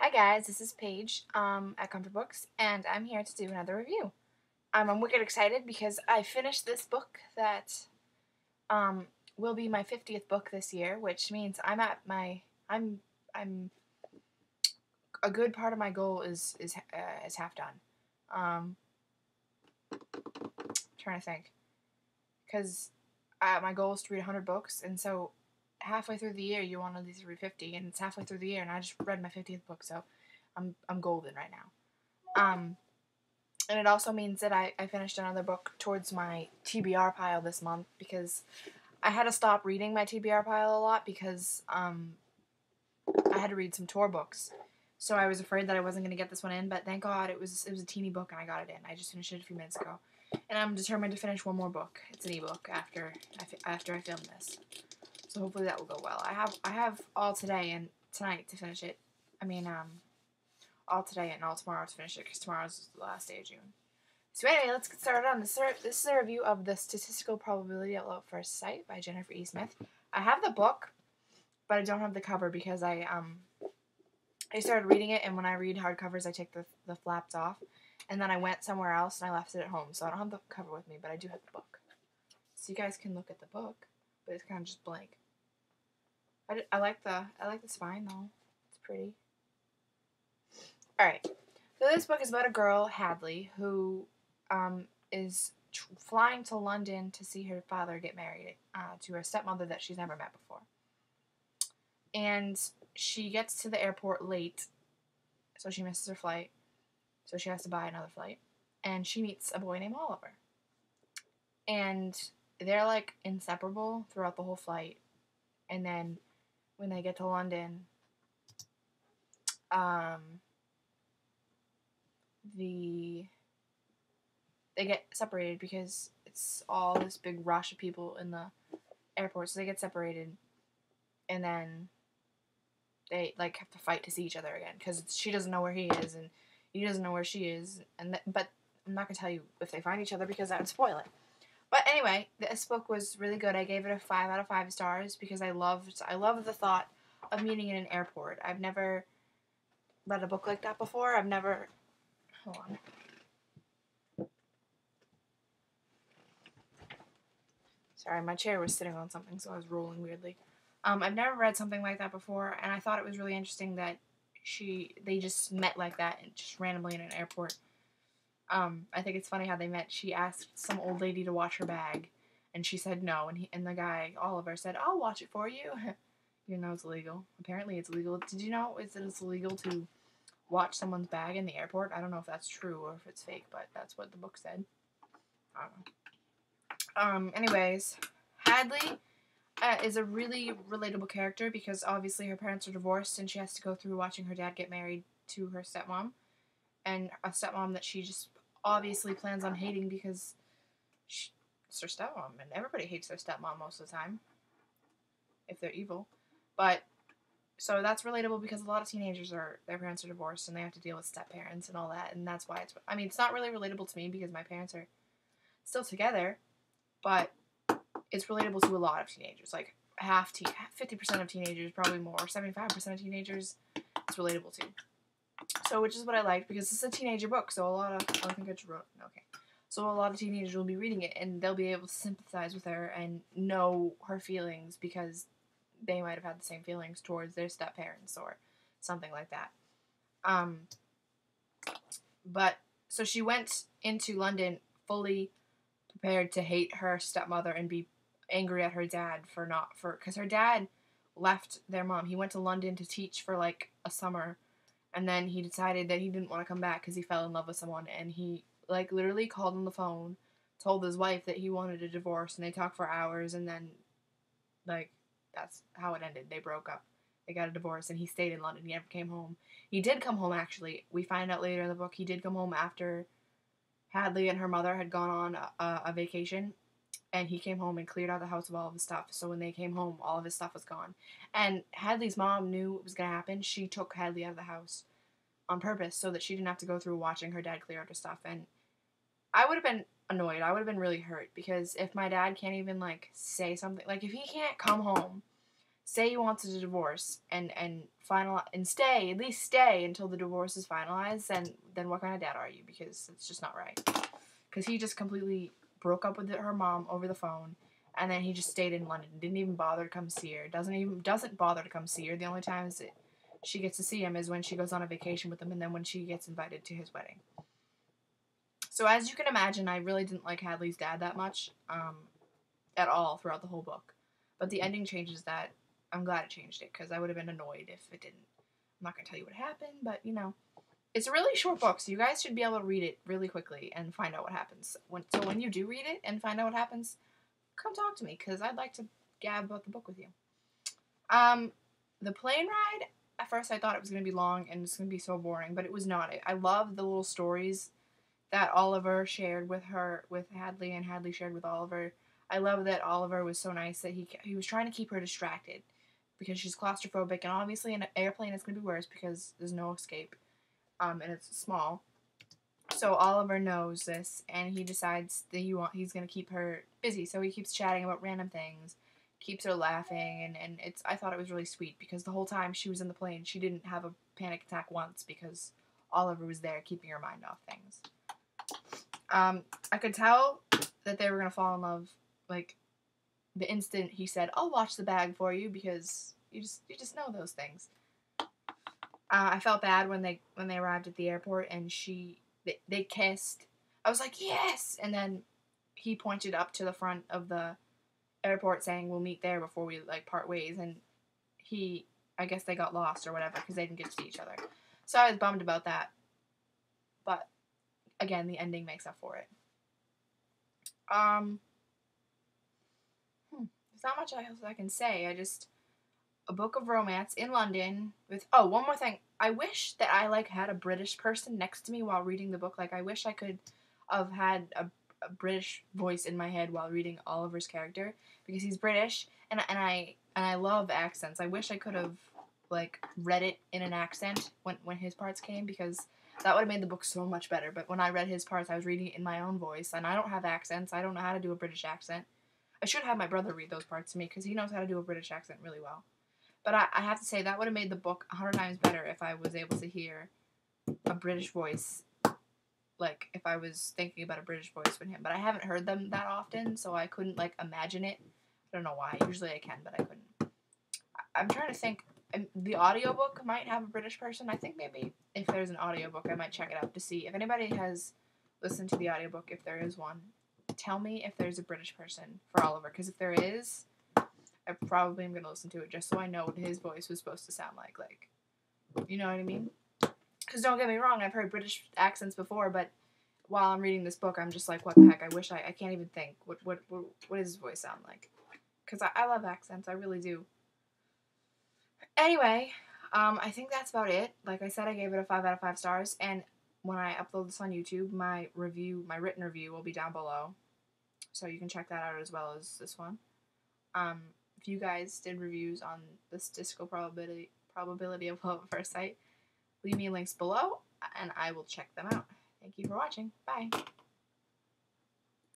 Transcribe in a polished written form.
Hi guys, this is Paige at Comfort Books, and I'm here to do another review. I'm wicked excited because I finished this book that um, will be my 50th book this year, which means I'm a good part of my goal is half done. Um, trying to think, because my goal is to read 100 books, and so halfway through the year you want at least read 50, and it's halfway through the year, and I just read my 50th book, so I'm golden right now. And it also means that I finished another book towards my TBR pile this month because I had to stop reading my TBR pile a lot because I had to read some tour books. So I was afraid that I wasn't going to get this one in, but thank God it was a teeny book and I got it in. I just finished it a few minutes ago. And I'm determined to finish one more book. It's an ebook after I film this. So hopefully that will go well. I have all today and tonight to finish it. All today and all tomorrow to finish it because tomorrow's the last day of June. So anyway, let's get started on this. This is a review of The Statistical Probability at Love First Sight by Jennifer E. Smith. I have the book, but I don't have the cover because I started reading it, and when I read hardcovers, I take the flaps off, and then I went somewhere else and I left it at home, so I don't have the cover with me, but I do have the book. So you guys can look at the book, but it's kind of just blank. I like the spine though. It's pretty. All right. So this book is about a girl, Hadley, who is flying to London to see her father get married to her stepmother that she's never met before. And she gets to the airport late, so she misses her flight. So she has to buy another flight. And she meets a boy named Oliver. And they're like inseparable throughout the whole flight. And then when they get to London, they get separated because it's all this big rush of people in the airport, so they get separated, and then they like have to fight to see each other again because she doesn't know where he is and he doesn't know where she is, but I'm not gonna tell you if they find each other because that would spoil it. But anyway, this book was really good. I gave it a 5 out of 5 stars because I loved the thought of meeting in an airport. I've never read a book like that before. Hold on. Sorry, my chair was sitting on something, so I was rolling weirdly. I've never read something like that before, and I thought it was really interesting that they just met like that and just randomly in an airport. I think it's funny how they met. She asked some old lady to watch her bag, and she said no, and the guy Oliver said, "I'll watch it for you," even though it's illegal. Apparently, it's illegal. Did you know that it's illegal to watch someone's bag in the airport? I don't know if that's true or if it's fake, but that's what the book said. I don't know. Anyways, Hadley is a really relatable character because obviously her parents are divorced and she has to go through watching her dad get married to her stepmom, and a stepmom that she just obviously plans on hating because it's her stepmom, and everybody hates their stepmom most of the time if they're evil. But so that's relatable because a lot of teenagers their parents are divorced and they have to deal with step parents and all that, and that's why it's not really relatable to me because my parents are still together. But it's relatable to a lot of teenagers. Like 50% of teenagers, probably more, 75% of teenagers, it's relatable to. So, which is what I liked because it's a teenager book. So a lot of So a lot of teenagers will be reading it and they'll be able to sympathize with her and know her feelings because they might have had the same feelings towards their step parents or something like that. But so she went into London fully prepared to hate her stepmother and be angry at her dad because her dad left their mom. He went to London to teach for like a summer, and then he decided that he didn't want to come back because he fell in love with someone, and he like literally called on the phone, told his wife that he wanted a divorce, and they talked for hours, and then like that's how it ended. They broke up. They got a divorce, and he stayed in London. He never came home. He did come home, actually. We find out later in the book he did come home after Hadley and her mother had gone on a vacation, and he came home and cleared out the house of all of his stuff. So when they came home, all of his stuff was gone. And Hadley's mom knew it was going to happen. She took Hadley out of the house on purpose so that she didn't have to go through watching her dad clear out her stuff. And I would have been annoyed. I would have been really hurt because if my dad can't even, like, say something, like, if he can't come home, say he wants a divorce and stay, at least stay until the divorce is finalized, then what kind of dad are you? Because it's just not right. Because he just completely broke up with her mom over the phone, and then he just stayed in London. Didn't even bother to come see her. Doesn't bother to come see her. The only times that she gets to see him is when she goes on a vacation with him, and then when she gets invited to his wedding. So as you can imagine, I really didn't like Hadley's dad that much, at all throughout the whole book. But the ending changes that. I'm glad it changed it, because I would have been annoyed if it didn't. I'm not going to tell you what happened, but, you know. It's a really short book, so you guys should be able to read it really quickly and find out what happens. So when you do read it and find out what happens, come talk to me, because I'd like to gab about the book with you. The plane ride, at first I thought it was going to be long and it's going to be so boring, but it was not. I love the little stories that Oliver shared with Hadley, and Hadley shared with Oliver. I love that Oliver was so nice that he was trying to keep her distracted, because she's claustrophobic, and obviously in an airplane it's going to be worse because there's no escape, and it's small. So Oliver knows this, and he decides that he's going to keep her busy, so he keeps chatting about random things, keeps her laughing, and I thought it was really sweet, because the whole time she was in the plane, she didn't have a panic attack once, because Oliver was there keeping her mind off things. I could tell that they were going to fall in love, like, the instant he said, "I'll watch the bag for you," because you just know those things. I felt bad when they arrived at the airport and they kissed. I was like, yes! And then he pointed up to the front of the airport saying, "We'll meet there before we, like, part ways," and I guess they got lost or whatever because they didn't get to see each other. So I was bummed about that. But again, the ending makes up for it. There's not much else I can say. A book of romance in London with, oh, one more thing. I wish that I, like, had a British person next to me while reading the book. Like, I wish I could have had a British voice in my head while reading Oliver's character, because he's British, and I love accents. I wish I could have, like, read it in an accent when his parts came, because that would have made the book so much better. But when I read his parts, I was reading it in my own voice, and I don't have accents. I don't know how to do a British accent. I should have my brother read those parts to me, because he knows how to do a British accent really well. But I have to say, that would have made the book 100 times better if I was able to hear a British voice, like, if I was thinking about a British voice with him. But I haven't heard them that often, so I couldn't, like, imagine it. I don't know why. Usually I can, but I couldn't. I'm trying to think. The audiobook might have a British person. I think maybe if there's an audiobook, I might check it out to see. If anybody has listened to the audiobook, if there is one, tell me if there's a British person for Oliver. Because if there is, I probably am going to listen to it just so I know what his voice was supposed to sound like. Like, you know what I mean? Because don't get me wrong, I've heard British accents before, but while I'm reading this book, I'm just like, what the heck? I wish I can't even think. What does his voice sound like? Because I love accents. I really do. Anyway, I think that's about it. Like I said, I gave it a 5 out of 5 stars, and when I upload this on YouTube, my written review will be down below, so you can check that out as well as this one. If you guys did reviews on the statistical probability of love at first sight, leave me links below, and I will check them out. Thank you for watching. Bye.